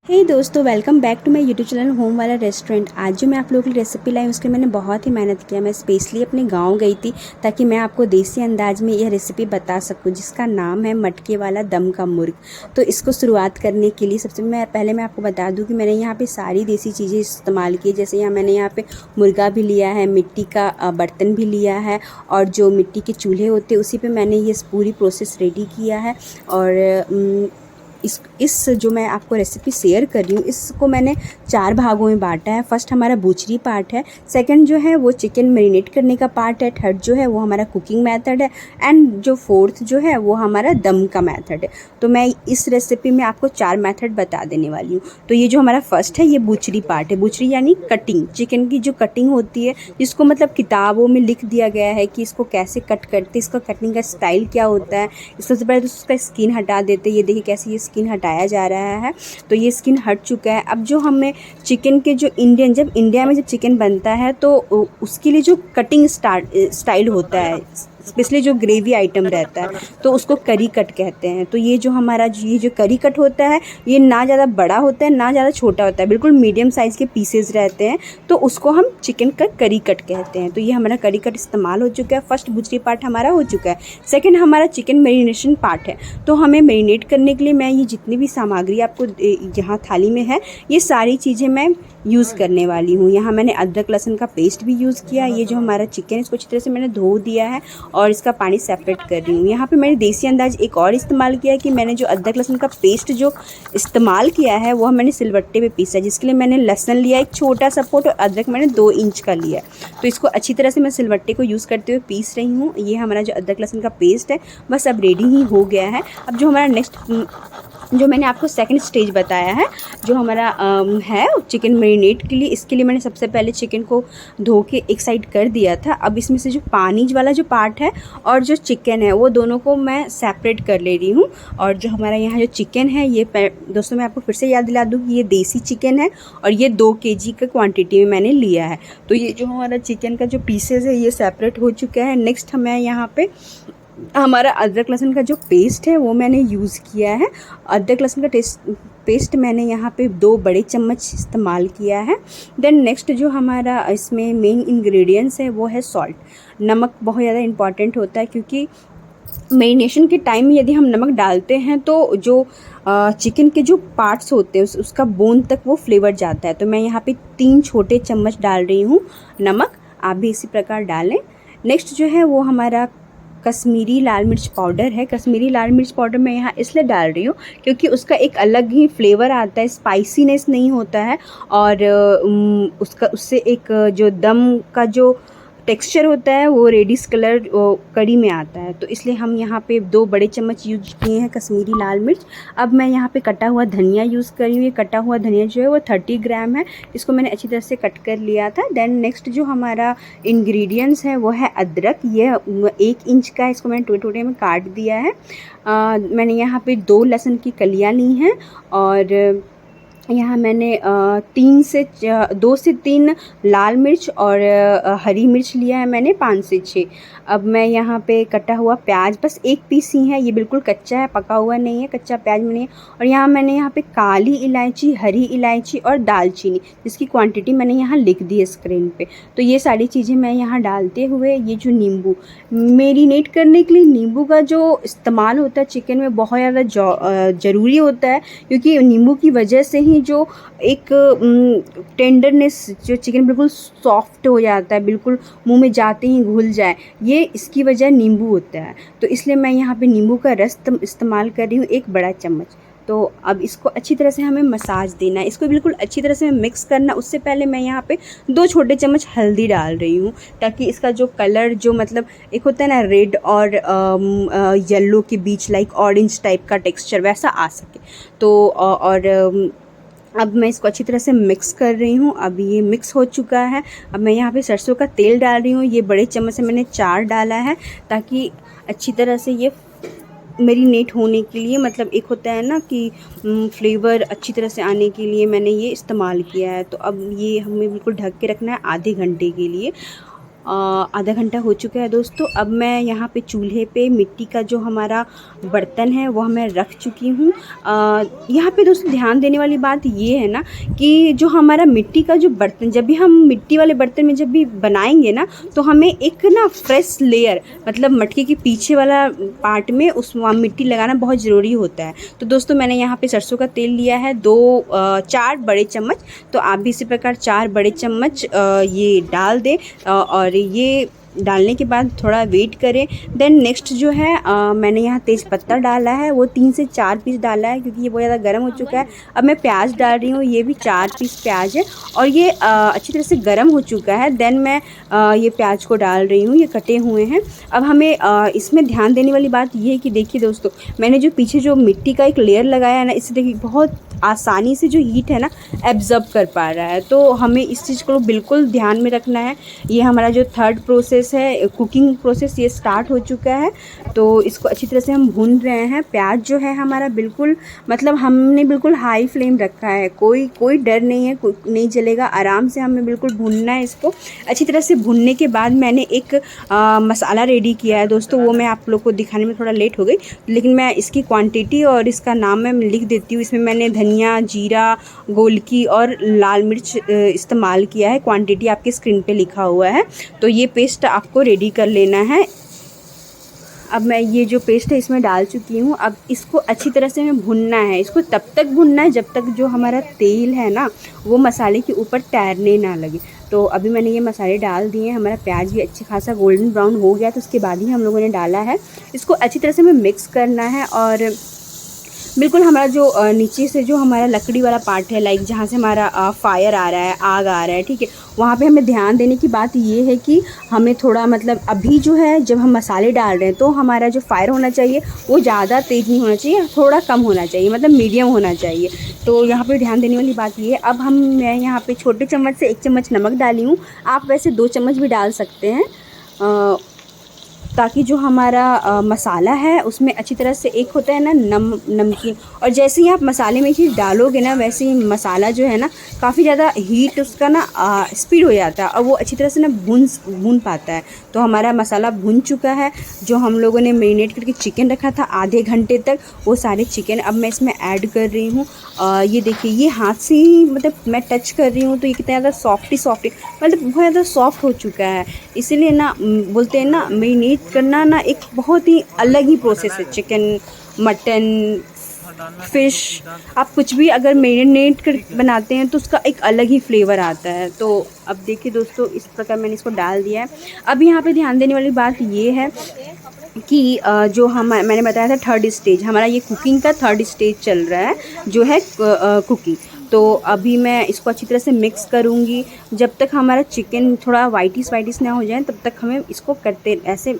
हे दोस्तों, welcome back to my YouTube channel home वाला restaurant. आज जो मैं आप लोगों के लिए रेसिपी लाई उसके मैंने बहुत ही मेहनत किया। मैं स्पेशली अपने गांव गई थी ताकि मैं आपको देसी अंदाज में यह रेसिपी बता सकूं, जिसका नाम है मटके वाला दम का मुर्ग। तो इसको शुरुआत करने के लिए सबसे पहले मैं आपको बता दूं कि मैंने यहाँ पे सारी देसी चीज़ें इस्तेमाल की। जैसे मैंने यहाँ पे मुर्गा भी लिया है, मिट्टी का बर्तन भी लिया है, और जो मिट्टी के चूल्हे होते हैं उसी पर मैंने ये पूरी प्रोसेस रेडी किया है। और इस जो मैं आपको रेसिपी शेयर कर रही हूँ इसको मैंने 4 भागों में बांटा है। फर्स्ट हमारा बूचरी पार्ट है, सेकंड जो है वो चिकन मैरिनेट करने का पार्ट है, थर्ड जो है वो हमारा कुकिंग मेथड है, एंड जो फोर्थ जो है वो हमारा दम का मेथड है। तो मैं इस रेसिपी में आपको 4 मेथड बता देने वाली हूँ। तो ये जो हमारा फर्स्ट है ये बूचरी पार्ट है। बूचरी यानी कटिंग, चिकन की जो कटिंग होती है, जिसको मतलब किताबों में लिख दिया गया है कि इसको कैसे कट करते, इसका कटिंग का स्टाइल क्या होता है। सबसे पहले तो उसका स्किन हटा देते हैं। ये देखिए कैसे ये स्किन हटाया जा रहा है। तो ये स्किन हट चुका है। अब जो हमें चिकन के जो जब इंडिया में जब चिकन बनता है तो उसके लिए जो कटिंग स्टाइल होता है, स्पेशली जो ग्रेवी आइटम रहता है, तो उसको करी कट कहते हैं। तो ये जो हमारा ये जो करी कट होता है, ये ना ज़्यादा बड़ा होता है ना ज़्यादा छोटा होता है, बिल्कुल मीडियम साइज़ के पीसेज रहते हैं। तो उसको हम चिकन का करी कट कहते हैं। तो ये हमारा करी कट इस्तेमाल हो चुका है। फर्स्ट बूचरी पार्ट हमारा हो चुका है। सेकेंड हमारा चिकन मैरिनेशन पार्ट है। तो हमें मैरिनेट करने के लिए मैं ये जितनी भी सामग्री आपको यहाँ थाली में है, ये सारी चीज़ें मैं यूज़ करने वाली हूँ। यहाँ मैंने अदरक लहसुन का पेस्ट भी यूज़ किया। ये जो हमारा चिकन है इसको अच्छी तरह से मैंने धो दिया है और इसका पानी सेपरेट कर रही हूँ। यहाँ पे मैंने देसी अंदाज एक और इस्तेमाल किया है कि मैंने जो अदरक लहसुन का पेस्ट जो इस्तेमाल किया है वो मैंने सिलबट्टे पे पीसा, जिसके लिए मैंने लहसुन लिया एक छोटा सा पोट और अदरक मैंने 2 इंच का लिया है। तो इसको अच्छी तरह से मैं सिलबट्टे को यूज़ करते हुए पीस रही हूँ। ये हमारा जो अदरक लहसुन का पेस्ट है बस अब रेडी ही हो गया है। अब जो हमारा नेक्स्ट जो मैंने आपको सेकंड स्टेज बताया है, जो हमारा है चिकन मैरिनेट के लिए, इसके लिए मैंने सबसे पहले चिकन को धो के एक साइड कर दिया था। अब इसमें से जो पानी वाला जो पार्ट है और जो चिकन है वो दोनों को मैं सेपरेट कर ले रही हूँ। और जो हमारा यहाँ जो चिकन है, ये दोस्तों मैं आपको फिर से याद दिला दूँ कि ये देसी चिकन है और ये 2 kg का क्वान्टिटी में मैंने लिया है। तो ये जो हमारा चिकन का जो पीसेज है ये सेपरेट हो चुका है। नेक्स्ट मैं यहाँ पे हमारा अदरक लहसुन का जो पेस्ट है वो मैंने यूज़ किया है। अदरक लहसुन का पेस्ट मैंने यहाँ पे 2 बड़े चम्मच इस्तेमाल किया है। देन नेक्स्ट जो हमारा इसमें मेन इंग्रेडिएंट्स है वो है सॉल्ट। नमक बहुत ज़्यादा इम्पॉर्टेंट होता है, क्योंकि मैरिनेशन के टाइम में यदि हम नमक डालते हैं तो जो चिकन के जो पार्ट्स होते हैं उसका बोन तक वो फ्लेवर जाता है। तो मैं यहाँ पे 3 छोटे चम्मच डाल रही हूँ नमक। आप भी इसी प्रकार डालें। नेक्स्ट जो है वो हमारा कश्मीरी लाल मिर्च पाउडर है। कश्मीरी लाल मिर्च पाउडर मैं यहाँ इसलिए डाल रही हूँ क्योंकि उसका एक अलग ही फ्लेवर आता है, स्पाइसीनेस नहीं होता है, और उससे एक जो दम का जो टेक्सचर होता है वो रेडिश कलर कड़ी में आता है। तो इसलिए हम यहाँ पे 2 बड़े चम्मच यूज किए हैं कश्मीरी लाल मिर्च। अब मैं यहाँ पे कटा हुआ धनिया यूज़ कर रही हूँ। ये कटा हुआ धनिया जो है वो 30 ग्राम है। इसको मैंने अच्छी तरह से कट कर लिया था। देन नेक्स्ट जो हमारा इंग्रेडिएंट्स है वो है अदरक। ये 1 इंच का, इसको मैंने टुकड़े टुकड़े में काट दिया है। मैंने यहाँ पे 2 लहसुन की कलियाँ ली हैं, और यहाँ मैंने 2 से 3 लाल मिर्च और हरी मिर्च लिया है मैंने 5 से 6। अब मैं यहाँ पे कटा हुआ प्याज बस 1 पीस ही है, ये बिल्कुल कच्चा है, पका हुआ नहीं है, कच्चा प्याज में नहीं है। और यहाँ मैंने यहाँ पे काली इलायची, हरी इलायची और दालचीनी, जिसकी क्वांटिटी मैंने यहाँ लिख दी है स्क्रीन पे। तो ये सारी चीज़ें मैं यहाँ डालते हुए, ये जो नींबू मैरिनेट करने के लिए नींबू का जो इस्तेमाल होता है चिकन में बहुत ज़्यादा ज़रूरी होता है, क्योंकि नींबू की वजह से ही जो एक टेंडरनेस, जो चिकन बिल्कुल सॉफ्ट हो जाता है, बिल्कुल मुंह में जाते ही घुल जाए, ये इसकी वजह नींबू होता है। तो इसलिए मैं यहाँ पे नींबू का रस इस्तेमाल कर रही हूँ 1 बड़ा चम्मच। तो अब इसको अच्छी तरह से हमें मसाज देना है, इसको बिल्कुल अच्छी तरह से मिक्स करना। उससे पहले मैं यहाँ पे 2 छोटे चम्मच हल्दी डाल रही हूँ, ताकि इसका जो कलर, जो मतलब एक होता है ना रेड और येलो के बीच लाइक ऑरेंज टाइप का टेक्सचर, वैसा आ सके। तो अब मैं इसको अच्छी तरह से मिक्स कर रही हूँ। अब ये मिक्स हो चुका है। अब मैं यहाँ पे सरसों का तेल डाल रही हूँ। ये बड़े चम्मच से मैंने 4 डाला है, ताकि अच्छी तरह से ये मैरिनेट होने के लिए, मतलब एक होता है ना कि फ्लेवर अच्छी तरह से आने के लिए मैंने ये इस्तेमाल किया है। तो अब ये हमें बिल्कुल ढक के रखना है आधे घंटे के लिए। आधा घंटा हो चुका है दोस्तों। अब मैं यहाँ पे चूल्हे पे मिट्टी का जो हमारा बर्तन है वो मैं रख चुकी हूँ। यहाँ पे दोस्तों ध्यान देने वाली बात ये है ना कि जो हमारा मिट्टी का जो बर्तन, जब भी हम मिट्टी वाले बर्तन में जब भी बनाएंगे ना, तो हमें एक ना फ्रेश लेयर, मतलब मटके के पीछे वाला पार्ट में उस मिट्टी लगाना बहुत ज़रूरी होता है। तो दोस्तों मैंने यहाँ पे सरसों का तेल लिया है 4 बड़े चम्मच। तो आप भी इसी प्रकार 4 बड़े चम्मच ये डाल दें, और ये डालने के बाद थोड़ा वेट करें। देन नेक्स्ट जो है मैंने यहाँ तेज़ पत्ता डाला है, वो 3 से 4 पीस डाला है क्योंकि ये बहुत ज़्यादा गर्म हो चुका है। अब मैं प्याज डाल रही हूँ, ये भी 4 पीस प्याज है और ये अच्छी तरह से गर्म हो चुका है। देन मैं ये प्याज को डाल रही हूँ, ये कटे हुए हैं। अब हमें इसमें ध्यान देने वाली बात ये है कि देखिए दोस्तों, मैंने जो पीछे जो मिट्टी का एक लेयर लगाया है ना, इससे देखिए बहुत आसानी से जो हीट है ना एब्जॉर्ब कर पा रहा है। तो हमें इस चीज़ को बिल्कुल ध्यान में रखना है। ये हमारा जो थर्ड प्रोसेस है, कुकिंग प्रोसेस, ये स्टार्ट हो चुका है। तो इसको अच्छी तरह से हम भून रहे हैं। प्याज जो है हमारा बिल्कुल, मतलब हमने बिल्कुल हाई फ्लेम रखा है, कोई डर नहीं है, नहीं जलेगा, आराम से हमें बिल्कुल भूनना है इसको। अच्छी तरह से भूनने के बाद मैंने एक मसाला रेडी किया है दोस्तों, वो मैं आप लोग को दिखाने में थोड़ा लेट हो गई, लेकिन मैं इसकी क्वांटिटी और इसका नाम मैं लिख देती हूँ। इसमें मैंने धनिया, जीरा, गोलकी और लाल मिर्च इस्तेमाल किया है। क्वांटिटी आपके स्क्रीन पे लिखा हुआ है। तो ये पेस्ट आपको रेडी कर लेना है। अब मैं ये जो पेस्ट है इसमें डाल चुकी हूँ। अब इसको अच्छी तरह से हमें भुनना है। इसको तब तक भुनना है जब तक जो हमारा तेल है ना वो मसाले के ऊपर तैरने ना लगे। तो अभी मैंने ये मसाले डाल दिए हैं। हमारा प्याज भी अच्छी खासा गोल्डन ब्राउन हो गया, तो उसके बाद ही हम लोगों ने डाला है। इसको अच्छी तरह से हमें मिक्स करना है और बिल्कुल हमारा जो नीचे से जो हमारा लकड़ी वाला पार्ट है, लाइक जहाँ से हमारा फायर आ रहा है, आग आ रहा है, ठीक है, वहाँ पे हमें ध्यान देने की बात ये है कि हमें थोड़ा, मतलब अभी जो है जब हम मसाले डाल रहे हैं तो हमारा जो फायर होना चाहिए वो ज़्यादा तेज़ नहीं होना चाहिए, थोड़ा कम होना चाहिए, मतलब मीडियम होना चाहिए। तो यहाँ पे ध्यान देने वाली बात ये है। अब मैं यहाँ पे छोटे चम्मच से 1 चम्मच नमक डाली हूँ। आप वैसे 2 चम्मच भी डाल सकते हैं, ताकि जो हमारा मसाला है उसमें अच्छी तरह से, एक होता है ना नमकीन, और जैसे ही आप मसाले में चीज़ डालोगे ना वैसे ही मसाला जो है ना काफ़ी ज़्यादा हीट उसका ना स्पीड हो जाता है और वो अच्छी तरह से ना भून पाता है। तो हमारा मसाला भून चुका है। जो हम लोगों ने मैरिनेट करके चिकन रखा था आधे घंटे तक, वो सारे चिकन अब मैं इसमें ऐड कर रही हूँ। ये देखिए, ये हाथ से ही मतलब मैं टच कर रही हूँ तो ये कितना ज़्यादा सॉफ्टी मतलब बहुत ज़्यादा सॉफ्ट हो चुका है। इसीलिए ना बोलते हैं ना, मैरिनेट करना ना एक बहुत ही अलग ही प्रोसेस है। चिकन, मटन, फ़िश, आप कुछ भी अगर मैरिनेट कर बनाते हैं तो उसका एक अलग ही फ्लेवर आता है। तो अब देखिए दोस्तों, इस प्रकार मैंने इसको डाल दिया है। अब यहाँ पे ध्यान देने वाली बात ये है कि जो मैंने बताया था थर्ड स्टेज, हमारा ये कुकिंग का थर्ड स्टेज चल रहा है जो है कुकिंग। तो अभी मैं इसको अच्छी तरह से मिक्स करूँगी। जब तक हमारा चिकन थोड़ा वाइटिस ना हो जाए तब तक हमें इसको ऐसे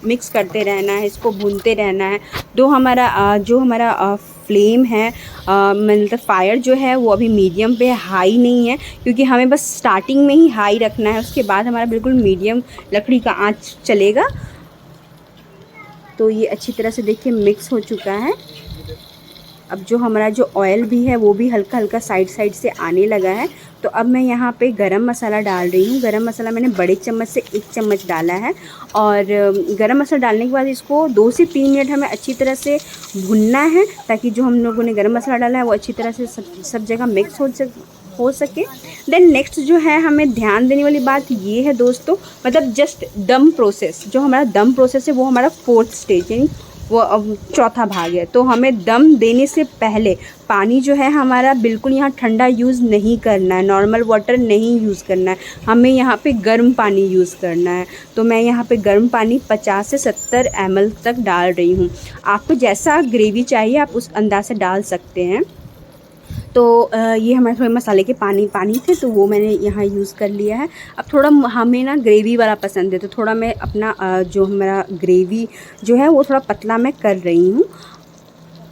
मिक्स करते रहना है, इसको भूनते रहना है। जो हमारा फ्लेम है, मतलब फायर जो है वो अभी मीडियम पे, हाई नहीं है, क्योंकि हमें बस स्टार्टिंग में ही हाई रखना है, उसके बाद हमारा बिल्कुल मीडियम लकड़ी का आंच चलेगा। तो ये अच्छी तरह से देखिए मिक्स हो चुका है। अब जो हमारा जो ऑयल भी है वो भी हल्का हल्का साइड से आने लगा है। तो अब मैं यहाँ पे गरम मसाला डाल रही हूँ। गरम मसाला मैंने बड़े चम्मच से 1 चम्मच डाला है और गरम मसाला डालने के बाद इसको 2 से 3 मिनट हमें अच्छी तरह से भुनना है, ताकि जो हम लोगों ने गरम मसाला डाला है वो अच्छी तरह से सब जगह मिक्स हो सके। देन नेक्स्ट जो है हमें ध्यान देने वाली बात ये है दोस्तों, मतलब जस्ट दम प्रोसेस, जो हमारा दम प्रोसेस है वो हमारा 4th स्टेज, यानी वो अब चौथा भाग है। तो हमें दम देने से पहले पानी जो है हमारा बिल्कुल यहाँ ठंडा यूज़ नहीं करना है, नॉर्मल वाटर नहीं यूज़ करना है, हमें यहाँ पे गर्म पानी यूज़ करना है। तो मैं यहाँ पे गर्म पानी 50 से 70 ml तक डाल रही हूँ। आपको जैसा ग्रेवी चाहिए आप उस अंदाज से डाल सकते हैं। तो ये हमारे थोड़े मसाले के पानी थे तो वो मैंने यहाँ यूज़ कर लिया है। अब थोड़ा हमें ना ग्रेवी वाला पसंद है, तो थोड़ा मैं अपना जो हमारा ग्रेवी जो है वो थोड़ा पतला मैं कर रही हूँ।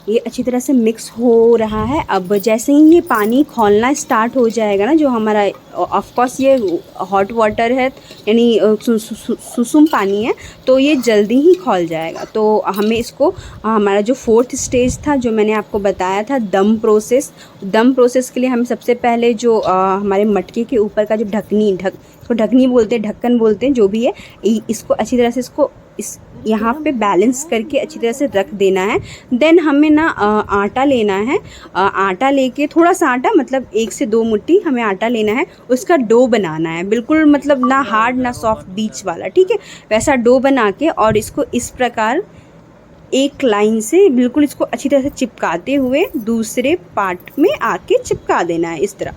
ये अच्छी तरह से मिक्स हो रहा है। अब जैसे ही ये पानी खौलना स्टार्ट हो जाएगा ना, जो हमारा ऑफ कोर्स ये हॉट वाटर है यानी सुसुम पानी है, तो ये जल्दी ही खौल जाएगा। तो हमें इसको हमारा जो 4th स्टेज था जो मैंने आपको बताया था दम प्रोसेस के लिए हम सबसे पहले जो हमारे मटके के ऊपर का जो ढकनी बोलते हैं, ढक्कन बोलते हैं, जो भी है, इसको अच्छी तरह से इस यहाँ पे बैलेंस करके अच्छी तरह से रख देना है। देन हमें ना आटा लेना है। आटा लेके थोड़ा सा आटा, मतलब 1 से 2 मुट्ठी हमें आटा लेना है। उसका डो बनाना है, बिल्कुल मतलब ना हार्ड ना सॉफ्ट, बीच वाला, ठीक है। वैसा डो बना के और इसको इस प्रकार एक लाइन से बिल्कुल इसको अच्छी तरह से चिपकाते हुए दूसरे पार्ट में आके चिपका देना है इस तरह।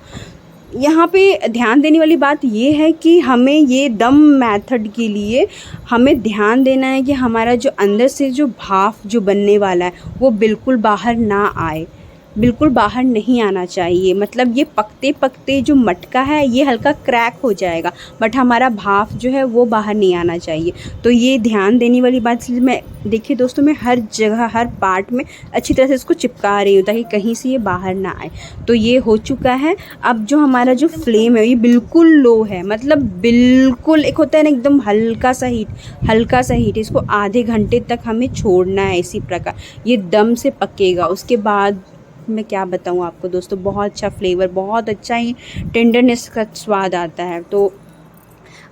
यहाँ पे ध्यान देने वाली बात ये है कि हमें ये दम मेथड के लिए हमें ध्यान देना है कि हमारा जो अंदर से जो भाप जो बनने वाला है वो बिल्कुल बाहर ना आए, बिल्कुल बाहर नहीं आना चाहिए। मतलब ये पकते पकते जो मटका है ये हल्का क्रैक हो जाएगा, बट हमारा भाप जो है वो बाहर नहीं आना चाहिए। तो ये ध्यान देने वाली बात, इसलिए मैं देखिए दोस्तों, मैं हर जगह हर पार्ट में अच्छी तरह से इसको चिपका रही हूँ ताकि कहीं से ये बाहर ना आए। तो ये हो चुका है। अब जो हमारा जो फ्लेम है ये बिल्कुल लो है, मतलब बिल्कुल, एक होता है ना एकदम हल्का सा हीट। इसको आधे घंटे तक हमें छोड़ना है इसी प्रकार, ये दम से पकेगा। उसके बाद मैं क्या बताऊँ आपको दोस्तों, बहुत अच्छा फ्लेवर, बहुत अच्छा ही टेंडरनेस का स्वाद आता है। तो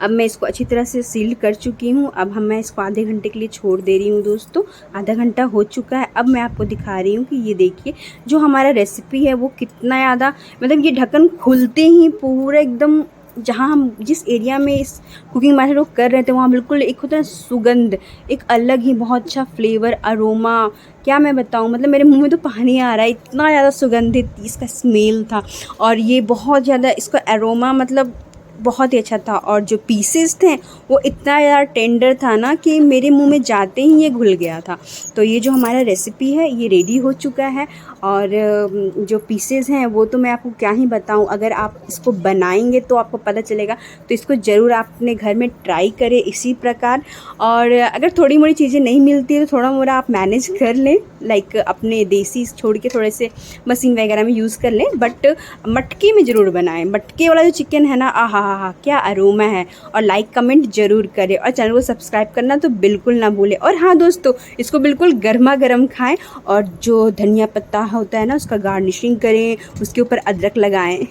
अब मैं इसको अच्छी तरह से सील कर चुकी हूँ। अब मैं इसको आधे घंटे के लिए छोड़ दे रही हूँ दोस्तों। आधा घंटा हो चुका है। अब मैं आपको दिखा रही हूँ कि ये देखिए जो हमारा रेसिपी है वो कितना ज़्यादा, मतलब ये ढक्कन खुलते ही पूरा एकदम, जहाँ हम जिस एरिया में इस कुकिंग मेथड को कर रहे थे वहाँ बिल्कुल एक होता है सुगंध, एक अलग ही बहुत अच्छा फ्लेवर, अरोमा, क्या मैं बताऊँ, मतलब मेरे मुंह में तो पानी आ रहा है, इतना ज़्यादा सुगंधित इसका स्मेल था। और ये बहुत ज़्यादा इसका अरोमा मतलब बहुत ही अच्छा था। और जो पीसेस थे वो इतना ज़्यादा टेंडर था ना कि मेरे मुंह में जाते ही ये घुल गया था। तो ये जो हमारा रेसिपी है ये रेडी हो चुका है। और जो पीसेस हैं वो तो मैं आपको क्या ही बताऊं, अगर आप इसको बनाएंगे तो आपको पता चलेगा। तो इसको ज़रूर आप अपने घर में ट्राई करें इसी प्रकार। और अगर थोड़ी मोड़ी चीज़ें नहीं मिलती है तो थोड़ा मोड़ा आप मैनेज कर लें, लाइक अपने देसी छोड़ के थोड़े से मशीन वगैरह में यूज़ कर लें, बट मटके में ज़रूर बनाएं। मटके वाला जो चिकन है ना, हाँ क्या अरोमा है। और लाइक कमेंट ज़रूर करें और चैनल को सब्सक्राइब करना तो बिल्कुल ना भूलें। और हाँ दोस्तों, इसको बिल्कुल गर्मा गर्म खाएं और जो धनिया पत्ता होता है ना उसका गार्निशिंग करें, उसके ऊपर अदरक लगाएं।